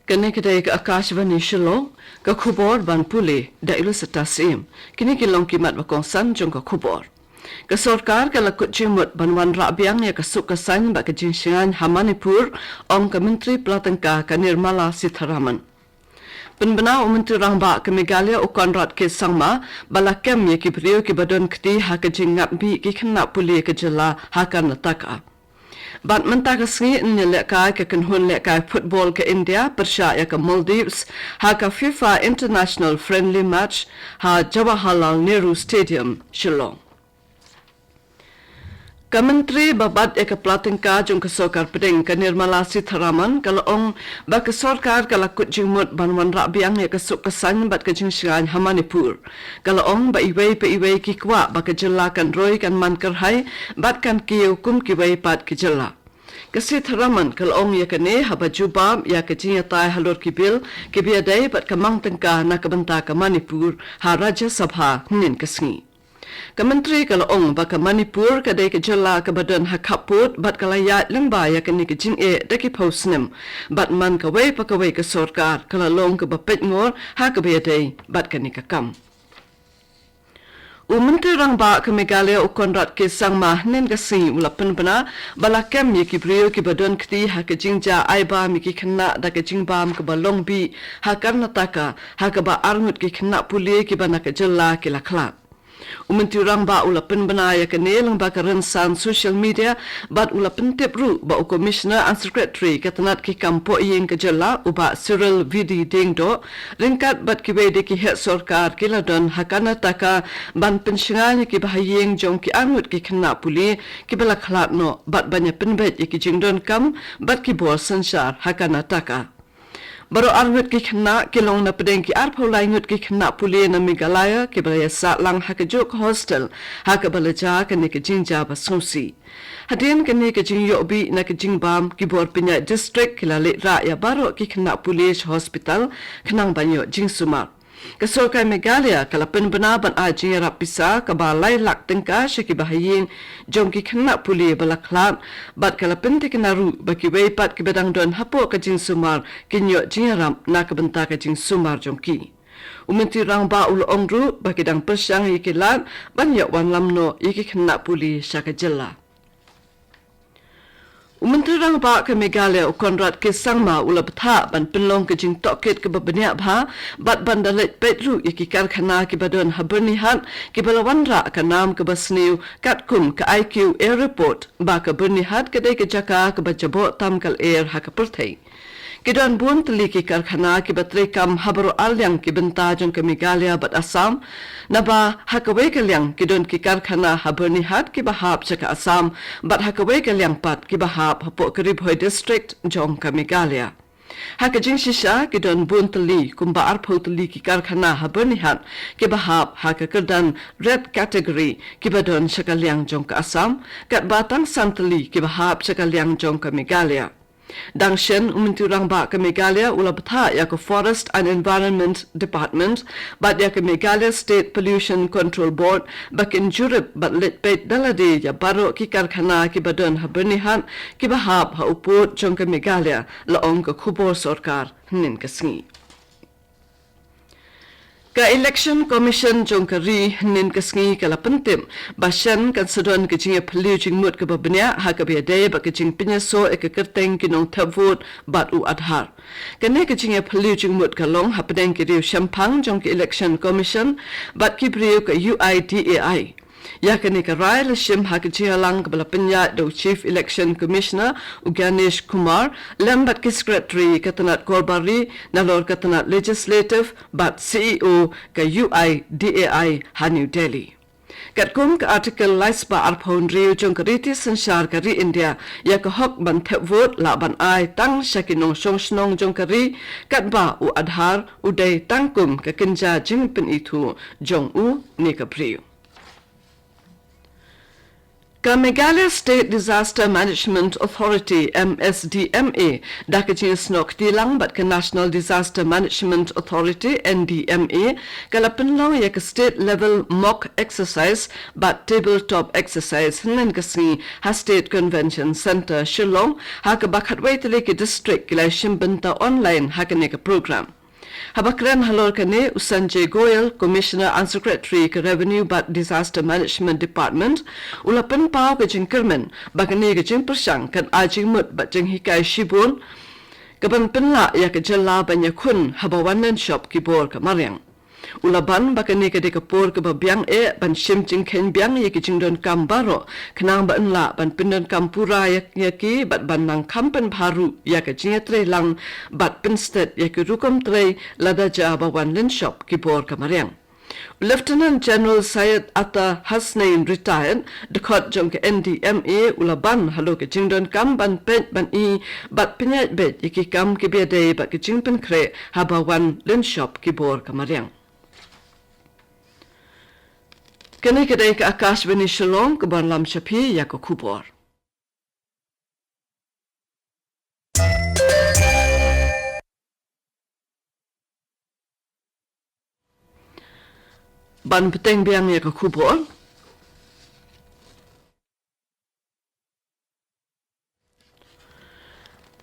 Kini kedai ke Akashvani Shillong ke khubor ban puli da ilu setasim kini kilong kimat bakongsan jong ke khubor ke sarkar ke lakut jimut banwan rabiang ya ke sukasan ba ke jinsingan Hamanipur ong ke menteri pelatengka ke Nirmala Sitharaman penbena menteri rangba ke Meghalaya ukonrat ke sangma balakem ya ki brio ki badon kti ha ke jingat bi ki kena puli ke jela hakan nataka Bat mentah kesini nyelekai ke kenhun lekai football ke India persya ya ke Maldives ha ke FIFA International Friendly Match ha Jawaharlal Nehru Stadium Shillong. Kementeri babat ya ke pelatengka jong ke sokar pedeng ke Nirmala Sitharaman kalau ong ba ke sorkar kalau kut jimut banwan rabiang ya ke sok kesan bat ke jingsingan Hamanipur kalau ong ba iwei pe iwei ki kwa ba ke jelakan roy kan man kerhai bat kan ki hukum ki wei pat ki jela Sitharaman kalau ong ya ke ne ha ba jubam ya ke jinya tai halor ki bil ki biadai bat ke mang tengka na ke benta ke Manipur ha Rajya Sabha nin kesngi Kementeri kalau ong ba ke Manipur kadai ke jela ke badan hak kaput bat kalayat lengba ya ke ni ke jing daki posnem bat man ke wei pa ke wei ke sorkar kalau long ke bapet ngor ha ke biadai bat ke ni ke kam Menteri rangba ke Meghalaya ukonrat ke sangma nen kasi ula penbena balakem ye ki brio ki badon kti ha ke jingja aiba mi ki kena da ke jingbam ke balong bi ha karnataka ha ke ba arngut ki kena puli ki bana ke jela ki laklat Menteri rangba ula penbena ya ke neleng ba ke rensan social media bat ula pentip ru ba commissioner and secretary ke tenat ki kampo yeng ke jela uba Cyril Vidi Dingdo ringkat bat ki wede ki het sorkar ki ladon hakana taka ban pensingan ki bahayeng jong ki angut ki kena puli ki bala khlat no bat banya penbet ki jingdon kam bat ki bor sansar hakana taka Baru arngut ki kena kilong na pedeng ki arpau laingut ki kena puli na Meghalaya ki balaya sa lang hakajuk hostel haka balaja ka ni ke jingja basungsi. Hadin ka ni ke jing yobi na ke jingbam ki bor pinya district ki lalit ra ya baru ki kena puli hospital kenang banyo jing sumar. Kesorkai Meghalaya kala penbena ban ajing rap pisa ka balai lak tengka syaki bahayin jong ki kena puli balaklat bat kala pentik naru baki weipat ki bedang don hapo ka jing sumar kinyo jingaram na ka benta ka jing sumar jong ki Menteri rangba ul ongru baki dang persyang yikilat banyak wan lamno yiki kena puli syaka jela Menteri rangba ke Meghalaya ukonrat ke sangma ula betha ban penlong ke jing toket ke babenya bha bat bandalet petru iki karkhana ke badon habernihat ke balawandra ke nam ke basniu katkum ke IQ air report ba ke bernihat ke dai ke jaka ke bajabo tamkal air ha ke perthai Kidan bun teli ki karkhana ki batre kam habaro alyang ki benta jong ke Meghalaya bat Assam naba hakawe kalyang kidon ki karkhana haberni hat ki bahap chaka Assam bat hakawe kalyang pat ki bahap hapo karib hoi district jong ke Meghalaya Hakajing shisha kidon bun teli kumba arpau teli ki karkhana haberni hat ki bahap hakakerdan red category ki badon chakalyang jong ke Assam kat batang santeli ki bahap chakalyang jong ke Meghalaya Dangshen Menteri rangba ke Meghalaya ula betha ya ke Forest and Environment Department bat ya ke Meghalaya State Pollution Control Board bakin jurib bat litpet dalade ya baro ki karkhana ki badon habernihan ki bahap ha uput jong ke Meghalaya laong ke khubor sorkar nin kesngi Ka Election Commission jong kari nin kesngi kala pentim basyan kan sedon ke jinge peliu jing mut ke babenya ha ke biade ba ke jing pinyaso e ke kerteng kinong tavot bat u adhar kene ke jinge peliu jing mut kalong ha pedeng ke riu shampang jong ke Election Commission bat ki priu ke UIDAI Ya kini ke rai leshim ha ke jialang ke bala penya do Chief Election Commissioner Ganesh Kumar lambat ke Secretary katanat Korbari nalor katanat Legislative bat CEO ke UIDAI ha New Delhi. Kat kum ke artikel laisba arpon riu jong ke riti sensar ke ri India ya ke hok ban tep vote la ban ai tang shakinong song snong jong ke ri kat ba u adhar u day tangkum ke kenja jing pin itu jong u ni ke priu. Ka Meghalaya State Disaster Management Authority MSDMA dakajin snok tilang bat ka National Disaster Management Authority NDMA kalapinlaw yak state level mock exercise bat tabletop exercise hnen kasi ha State Convention Center Shillong ha ka bakhatway tali ki district kilay shimbanta online ha ka program. Habakran halor kane Sanjay Goyal, Commissioner and Secretary ka Revenue but Disaster Management Department, ulapan pao ka jing kermen, bagani ka jing persang kan ajing mut bat jing hikay shibun, kaban pinla ya ka jala banya kun habawanan shop kibor ka maryang. Ulaban bakani ka dekapor ka babyang ban shim jing ken byang ya ki jing don kambaro, kenang ba enla ban pindon kampura ya ki bat ban nang kampen baru ya ka jing tre lang bat pinsted ya ki rukom tre lada ja bawan len shop kibor ka maryang. Lieutenant General Syed Atta Hasnain retired, dekot jong ke NDMA ulaban halo ke jingdon kam ban pet ban I bat penyat bet yaki kam ke biadai bat ke jingpen kre habawan len shop kibor ka maryang. Kini kedai ke Akashvani Shillong ke Lam Shapi ya ke kubor. Ban peteng biang ya ke kubor.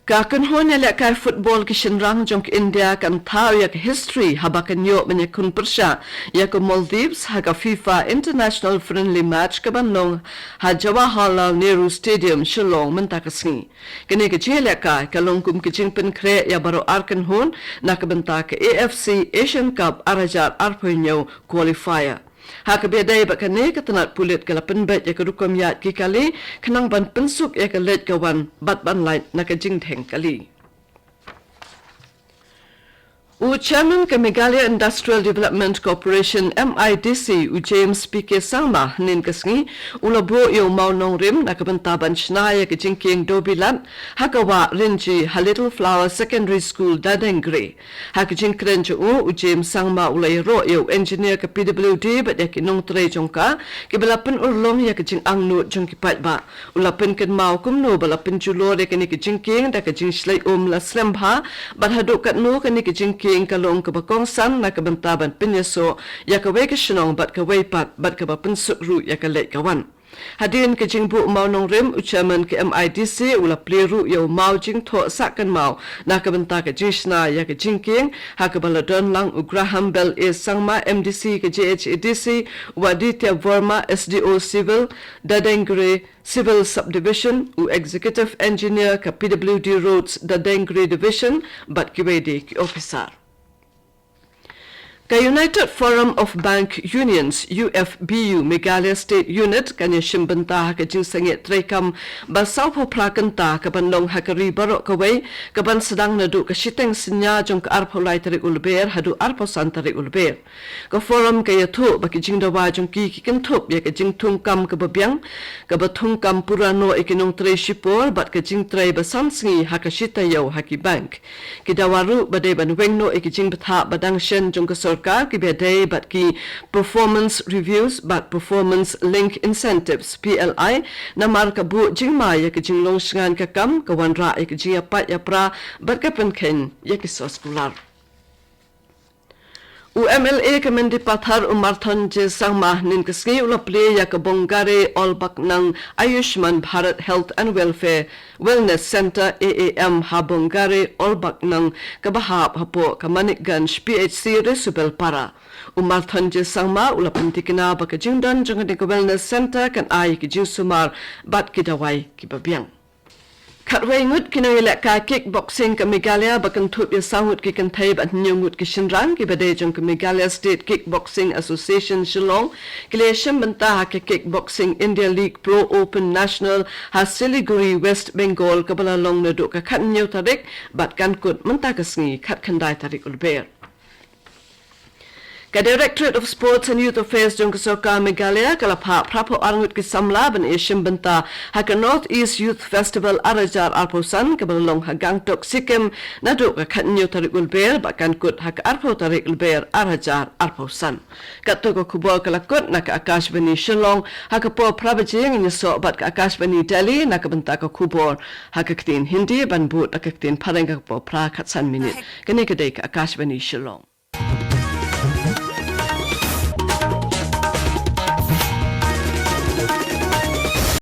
Kakan honya lek kai football kishin rang jong India kan thau yak history habakan yo menyakun persya yak Maldives haga FIFA International Friendly Match kabanlong ha Jawaharlal Nehru Stadium Shillong mentakasni. Kini ke lek kai kalong kum kijing pen kre ya baro arkan hon nak benta ke AFC Asian Cup arajat arpoinyo qualifier. Hak bedai bakane ketenat pulit kalapen bet ya kerukom yat ki kali kenang ban pensuk ya kelet kawan bat ban light nak jing theng kali. Chairman ke Meghalaya Industrial Development Corporation MIDC James PK Sangma nin kasngi ulabo yo maunong rim nakabentaban shnaya ke jingking dobilat hakawa rinji ha Little Flower Secondary School Dadengre hak jingkren jo James Sangma ulayro yo engineer ke PWD bat ya kinong tre jongka ke balapen urlong ya ke jing angnu jongki patba ulapen ken mau kumno balapen julor ke ni ke jingking da ke jing slay la slembha bat haduk kat no ke ni ke jingking kalong ke bakong san na kebentaban penyeso ya ke wei ke shenong bat ke wei pat bat ke ba pensuk ru ya ke lek kawan. Hadirin ke jingbu mau nong rim ucaman ke MIDC ula pleru ya mau jing tho sakkan mau na kebenta ke jingshna ya ke jingking ha ke baladon lang Graham Bell Sangma MDC ke JHADC Waditya Verma SDO Civil Dadengre Civil Subdivision u Executive Engineer ke PWD Roads Dadengre Division bat kiwede ki officer. Ka United Forum of Bank Unions UFBU Meghalaya State Unit kanya shimbanta ka jing sangit trekam basau po prakanta ka banlong hakari barok kawai ka ban sedang nadu ka shiteng sinya jong ka arpo lai tarik ulber hadu arpo san tarik ulber ka forum ka yatu baki jing dawa jong ki kentup ya ka jing tungkam ka babyang ka batungkam purano ikinong tre shipor bat ka jing tre basamsingi haka shitayo haki bank ki dawaru badai ban wengno ikijing batha badang shen jong ka सरकार की बेदई बट की performance reviews but performance link incentives PLI namar ka bu jingma ya ki jinglong sngan ka kam ka wanra ya ki jia pat ya pra bat ka penken ya ki soskular UMLA kemendi pathar umarthon je sangma nin kaski ulaple ya ka bongare olbak nang Ayushman Bharat Health and Wellness Center AAM ha bongare olbak nang kabahap hapo kamanikganj PHC resubel para umarthon je sangma ulapantikina baka jingdan jangade Wellness Center kan ai ki jinsumar bat kidawai ki babyang Katway ngut kinoy lek ka kickboxing ka Meghalaya bakan thup ya sangut ki kan thai ban nyungut ki shinran ki bade jong ka Meghalaya State Kickboxing Association Shillong kilesham banta ha ka Kickboxing India League Pro Open National ha Siliguri West Bengal ka bala long na do ka khat nyaw tarik bat kan kut manta ka sngi khat khandai tarik ulber Ka Directorate of Sports and Youth Affairs jong kasoka Meghalaya kalapha prapo arngut ki samla ban Asian banta haka North East Youth Festival arajar arposan kabalong hagang tok Sikkim nado ka khanyo tarik ulber bakan kut haka arpo tarik ulber arajar arposan katto ko kubo kalakut nak Akashvani Shillong haka po prabajing nyaso bat ka Akashvani Delhi nak banta ko kubor haka ktin Hindi ban but haka ktin parang ka po pra khatsan minute kani kadai ka Akashvani Shillong